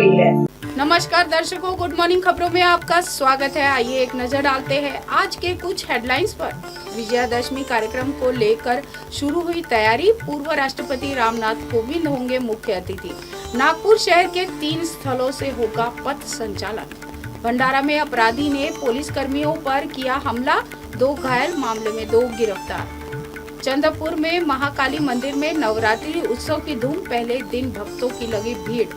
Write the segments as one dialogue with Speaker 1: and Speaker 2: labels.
Speaker 1: गई है।
Speaker 2: नमस्कार दर्शकों, गुड मॉर्निंग खबरों में आपका स्वागत है। आइए एक नजर डालते हैं आज के कुछ हेडलाइंस पर। विजयादशमी कार्यक्रम को लेकर शुरू हुई तैयारी। पूर्व राष्ट्रपति रामनाथ कोविंद होंगे मुख्य अतिथि। नागपुर शहर के 3 स्थलों से होगा पथ संचालन। भंडारा में अपराधी ने पुलिस कर्मियों पर किया हमला, 2 घायल, मामले में 2 गिरफ्तार। चंद्रपुर में महाकाली मंदिर में नवरात्रि उत्सव की धूम, पहले दिन भक्तों की लगी भीड़।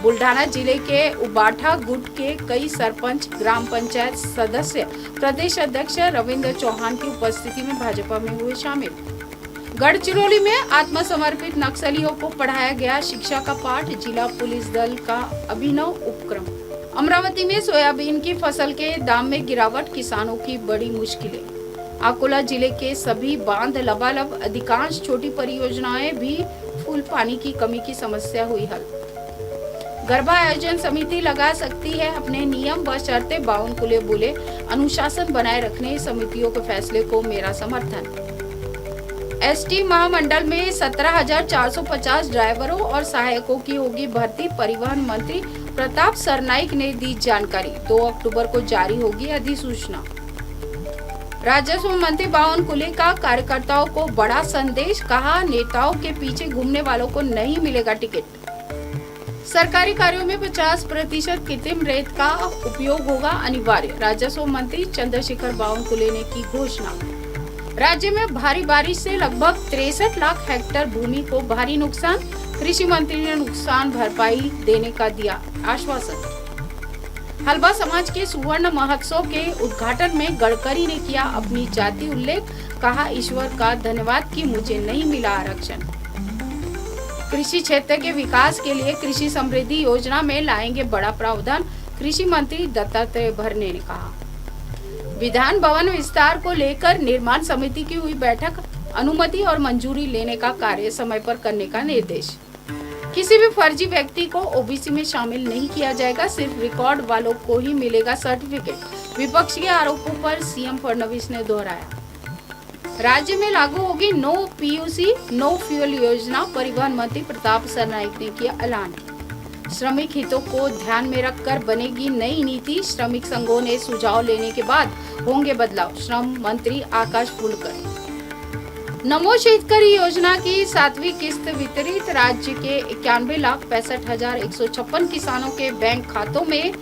Speaker 2: बुल्ढाना जिले के उबाठा गुट के कई सरपंच, ग्राम पंचायत सदस्य, प्रदेश अध्यक्ष रविंद्र चौहान की उपस्थिति में भाजपा में हुए शामिल। गढ़चिरौली में आत्मसमर्पित नक्सलियों को पढ़ाया गया शिक्षा का पाठ, जिला पुलिस दल का अभिनव उपक्रम। अमरावती में सोयाबीन की फसल के दाम में गिरावट, किसानों की बड़ी मुश्किलें। अकोला जिले के सभी बांध लबालब, अधिकांश छोटी परियोजनाएं भी फुल, पानी की कमी की समस्या हुई हल। गरबा आयोजन समिति लगा सकती है अपने नियम व शर्तें, बावनकुले बोले। अनुशासन बनाए रखने समितियों के फैसले को मेरा समर्थन। एसटी महामंडल में 17,450 ड्राइवरों और सहायकों की होगी भर्ती, परिवहन मंत्री प्रताप सरनाइक ने दी जानकारी। 2 अक्टूबर को जारी होगी अधिसूचना। राजस्व मंत्री बावनकुले का कार्यकर्ताओं को बड़ा संदेश, कहा नेताओं के पीछे घूमने वालों को नहीं मिलेगा टिकट। सरकारी कार्यों में 50% कृत्रिम रेत का उपयोग होगा अनिवार्य, राजस्व मंत्री चंद्रशेखर बावनकुले ने की घोषणा। राज्य में भारी बारिश से लगभग 63 लाख हेक्टेयर भूमि को भारी नुकसान, कृषि मंत्री ने नुकसान भरपाई देने का दिया आश्वासन। हलबा समाज के सुवर्ण महोत्सव के उद्घाटन में गडकरी ने किया अपनी जाति उल्लेख, कहा ईश्वर का धन्यवाद कि मुझे नहीं मिला आरक्षण। कृषि क्षेत्र के विकास के लिए कृषि समृद्धि योजना में लाएंगे बड़ा प्रावधान, कृषि मंत्री दत्तात्रेय भरने ने कहा। विधान भवन विस्तार को लेकर निर्माण समिति की हुई बैठक, अनुमति और मंजूरी लेने का कार्य समय पर करने का निर्देश। किसी भी फर्जी व्यक्ति को ओबीसी में शामिल नहीं किया जाएगा, सिर्फ रिकॉर्ड वालों को ही मिलेगा सर्टिफिकेट। विपक्ष के आरोपों पर सीएम फडणवीस ने दोहराया। राज्य में लागू होगी नो पीयूसी नो फ्यूल योजना, परिवहन मंत्री प्रताप सरनाइक ने किया ऐलान। श्रमिक हितों को ध्यान में रखकर बनेगी नई नीति, श्रमिक संघों ने सुझाव लेने के बाद होंगे बदलाव, श्रम मंत्री आकाश फुलकर। नमो शेतकरी योजना की 7वीं किस्त वितरित, राज्य के 91,65,156 किसानों के बैंक खातों में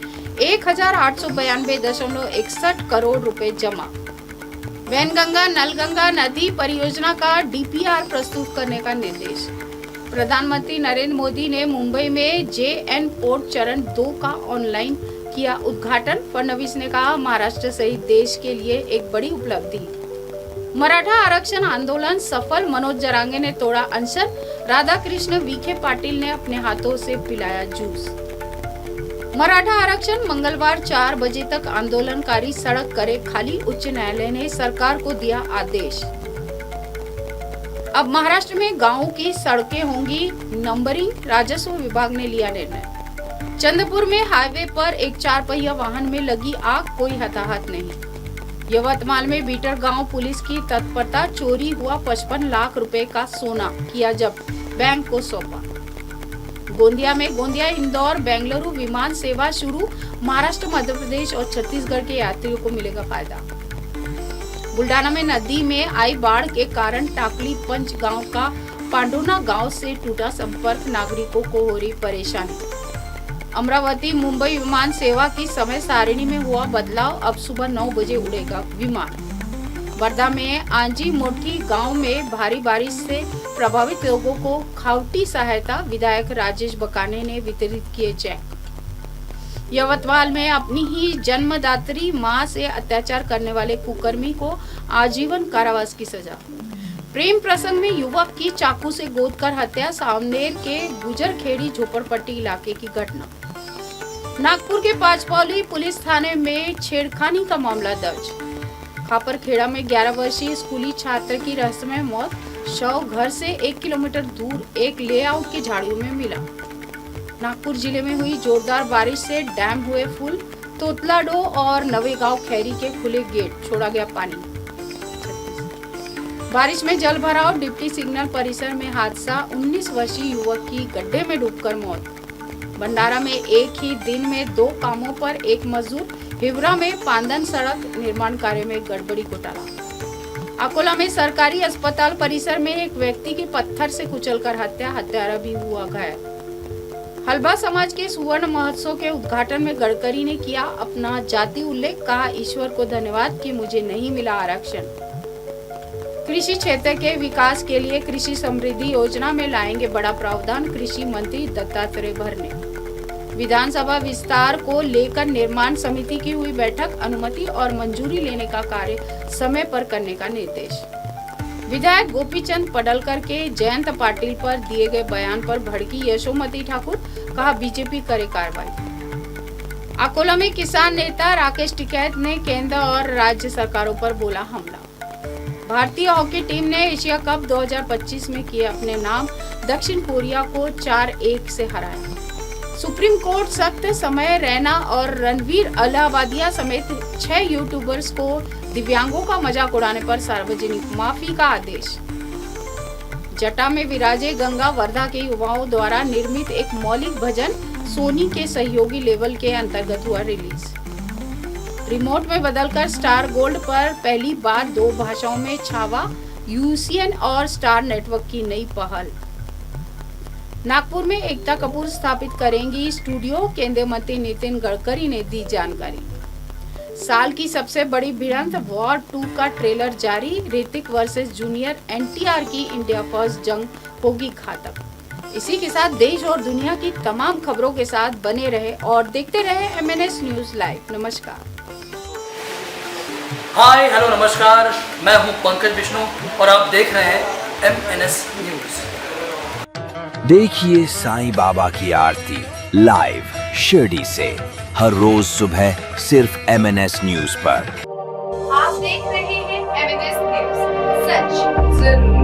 Speaker 2: 1,892.61 करोड़ रुपए जमा। वैनगंगा नलगंगा नदी परियोजना का डीपीआर प्रस्तुत करने का निर्देश। प्रधानमंत्री नरेंद्र मोदी ने मुंबई में जेएन पोर्ट चरण 2 का ऑनलाइन किया उद्घाटन। फडणवीस ने कहा महाराष्ट्र सहित देश के लिए एक बड़ी उपलब्धि। मराठा आरक्षण आंदोलन सफल, मनोज जरांगे ने तोड़ा अनशन, राधाकृष्ण विखे पाटिल ने अपने हाथों से पिलाया जूस। मराठा आरक्षण मंगलवार 4 बजे तक आंदोलनकारी सड़क करे खाली, उच्च न्यायालय ने सरकार को दिया आदेश। अब महाराष्ट्र में गांवों की सड़कें होंगी नंबरिंग, राजस्व विभाग ने लिया निर्णय। चंद्रपुर में हाईवे पर एक 4 पहिया वाहन में लगी आग, कोई हताहत नहीं। यवतमाल में बीटर गांव पुलिस की तत्परता, चोरी हुआ 55 लाख रुपए का सोना किया जब्त, बैंक को सौंपा। गोंदिया में गोंदिया इंदौर बेंगलुरु विमान सेवा शुरू, महाराष्ट्र मध्य प्रदेश और छत्तीसगढ़ के यात्रियों को मिलेगा फायदा। बुल्ढाना में नदी में आई बाढ़ के कारण टाकली पंच गांव का पांडुना गांव से टूटा संपर्क, नागरिकों को हो रही परेशानी। अमरावती मुंबई विमान सेवा की समय सारिणी में हुआ बदलाव, अब सुबह 9 बजे उड़ेगा विमान। वर्धा में आंजी मोठी गांव में भारी बारिश से प्रभावित लोगों को खावटी सहायता, विधायक राजेश बकाने ने वितरित किए चेक। यवतमाल में अपनी ही जन्मदात्री मां से अत्याचार करने वाले कुकर्मी को आजीवन कारावास की सजा। प्रेम प्रसंग में युवक की चाकू से गोदकर हत्या, सावनेर के गुजरखेड़ी झोपड़पट्टी इलाके की घटना। नागपुर के पाचपौली पुलिस थाने में छेड़खानी का मामला दर्ज। खापरखेड़ा में 11 वर्षीय स्कूली छात्र की रहस्यमय मौत, शव घर से 1 किलोमीटर दूर एक लेआउट की झाड़ियों में मिला। नागपुर जिले में हुई जोरदार बारिश से डैम हुए फुल, तोतलाडो और नवेगांव खैरी के खुले गेट, छोड़ा गया पानी। बारिश में जल भराव, डिप्टी सिग्नल परिसर में हादसा, 19 वर्षीय युवक की गड्ढे में डूबकर मौत। भंडारा में एक ही दिन में 2 कामों पर एक मजदूर, हिवरा में पांदन सड़क निर्माण कार्य में गड़बड़ी घोटाला। अकोला में सरकारी अस्पताल परिसर में एक व्यक्ति की पत्थर से कुचलकर हत्या, हत्यारा भी हुआ घायल। हलबा समाज के सुवर्ण महोत्सव के उद्घाटन में गडकरी ने किया अपना जाति उल्लेख, कहा ईश्वर को धन्यवाद कि मुझे नहीं मिला आरक्षण। कृषि क्षेत्र के विकास के लिए कृषि समृद्धि योजना में लाएंगे बड़ा प्रावधान, कृषि मंत्री दत्तात्रेय भरने। विधानसभा विस्तार को लेकर निर्माण समिति की हुई बैठक, अनुमति और मंजूरी लेने का कार्य समय पर करने का निर्देश। विधायक गोपीचंद पडलकर के जयंत पाटिल पर दिए गए बयान पर भड़की यशोमती ठाकुर, कहा बीजेपी करे कार्रवाई। अकोला में किसान नेता राकेश टिकैत ने केंद्र और राज्य सरकारों पर बोला हमला। भारतीय हॉकी टीम ने एशिया कप 2025 में किए अपने नाम, दक्षिण कोरिया को 4-1 से हराया। सुप्रीम कोर्ट सख्त, समय रैना और रणवीर अलाहाबादिया समेत 6 यूट्यूबर्स को दिव्यांगों का मजाक उड़ाने पर सार्वजनिक माफी का आदेश। जटा में विराजे गंगा वर्धा के युवाओं द्वारा निर्मित एक मौलिक भजन सोनी के सहयोगी लेवल के अंतर्गत हुआ रिलीज। रिमोट में बदलकर स्टार गोल्ड पर पहली बार 2 भाषाओं में छावा, यूसीएन और स्टार नेटवर्क की नई पहल। नागपुर में एकता कपूर स्थापित करेंगी स्टूडियो, केंद्रीय मंत्री नितिन गडकरी ने दी जानकारी। साल की सबसे बड़ी भिड़ंत वॉर 2 का ट्रेलर जारी, ऋतिक वर्सेस जूनियर एनटीआर की इंडिया फर्स्ट जंग होगी घातक। इसी के साथ देश और दुनिया की तमाम खबरों के साथ बने रहे और देखते रहे MNS न्यूज लाइव। नमस्कार।
Speaker 1: हाय हेलो नमस्कार, मैं हूं पंकज विष्णु और आप देख रहे हैं MNS न्यूज।
Speaker 3: देखिए साईं बाबा की आरती लाइव शिरडी से हर रोज सुबह सिर्फ MNS न्यूज पर।
Speaker 4: आप देख रहे हैं MNS न्यूज, सच जरूर।